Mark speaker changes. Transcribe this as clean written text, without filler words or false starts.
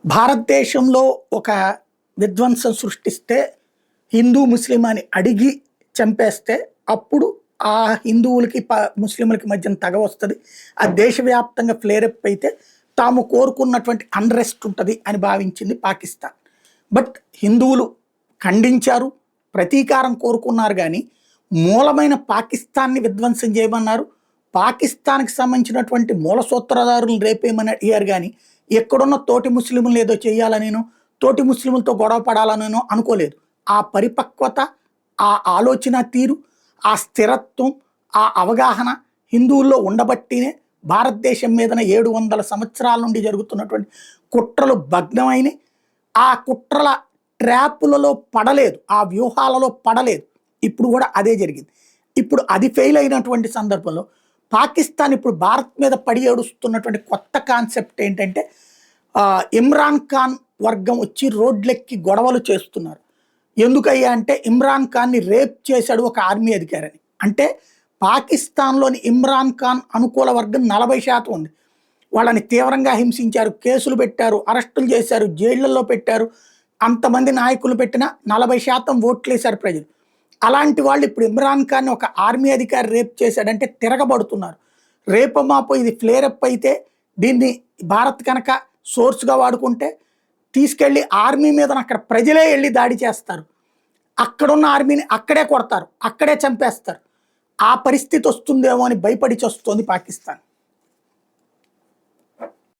Speaker 1: భారతదేశంలో ఒక విధ్వంసం సృష్టిస్తే హిందూ ముస్లిం అని అడిగి చంపేస్తే అప్పుడు ఆ హిందువులకి ముస్లింలకి మధ్యన తెగ వస్తుంది. ఆ దేశవ్యాప్తంగా ఫ్లేరప్ అయితే తాము కోరుకున్నటువంటి అన్రెస్ట్ ఉంటుంది అని భావించింది పాకిస్తాన్. బట్ హిందువులు ఖండించారు, ప్రతీకారం కోరుకున్నారు. కానీ మూలమైన పాకిస్తాన్ని విధ్వంసం చేయమన్నారు. పాకిస్తాన్కి సంబంధించినటువంటి మూల సూత్రధారులను రేపేయమని అడిగారు. కానీ ఎక్కడున్న తోటి ముస్లింలు ఏదో చేయాలనేనో, తోటి ముస్లింలతో గొడవ పడాలనేనో అనుకోలేదు. ఆ పరిపక్వత, ఆ ఆలోచన తీరు, ఆ స్థిరత్వం, ఆ అవగాహన హిందువుల్లో ఉండబట్టినే భారతదేశం మీదన 700 సంవత్సరాల నుండి జరుగుతున్నటువంటి కుట్రలు భగ్నమైనవి. ఆ కుట్రల ట్రాపులలో పడలేదు, ఆ వ్యూహాలలో పడలేదు. ఇప్పుడు కూడా అదే జరిగింది. ఇప్పుడు అది ఫెయిల్ అయినటువంటి సందర్భంలో పాకిస్తాన్ ఇప్పుడు భారత్ మీద పడి ఏడుస్తున్నటువంటి కొత్త కాన్సెప్ట్ ఏంటంటే ఇమ్రాన్ ఖాన్ వర్గం వచ్చి రోడ్లెక్కి గొడవలు చేస్తున్నారు. ఎందుకయ్యా అంటే ఇమ్రాన్ ఖాన్ని రేప్ చేశాడు ఒక ఆర్మీ అధికారిని. అంటే పాకిస్తాన్లోని ఇమ్రాన్ ఖాన్ అనుకూల వర్గం 40% ఉంది. వాళ్ళని తీవ్రంగా హింసించారు, కేసులు పెట్టారు, అరెస్టులు చేశారు, జైళ్లలో పెట్టారు. అంతమంది నాయకులు పెట్టినా 40% ఓట్లు వేశారు ప్రజలు. అలాంటి వాళ్ళు ఇప్పుడు ఇమ్రాన్ ఖాన్ ఒక ఆర్మీ అధికారి రేప్ చేశాడంటే తిరగబడుతున్నారు. రేపు మాపో ఇది ఫ్లేరప్ అయితే దీన్ని భారత్ కనుక సోర్స్గా వాడుకుంటే తీసుకెళ్ళి ఆర్మీ మీద అక్కడ ప్రజలే వెళ్ళి దాడి చేస్తారు. అక్కడున్న ఆర్మీని అక్కడే కొడతారు, అక్కడే చంపేస్తారు. ఆ పరిస్థితి వస్తుందేమో అని భయపడి వస్తుంది పాకిస్తాన్.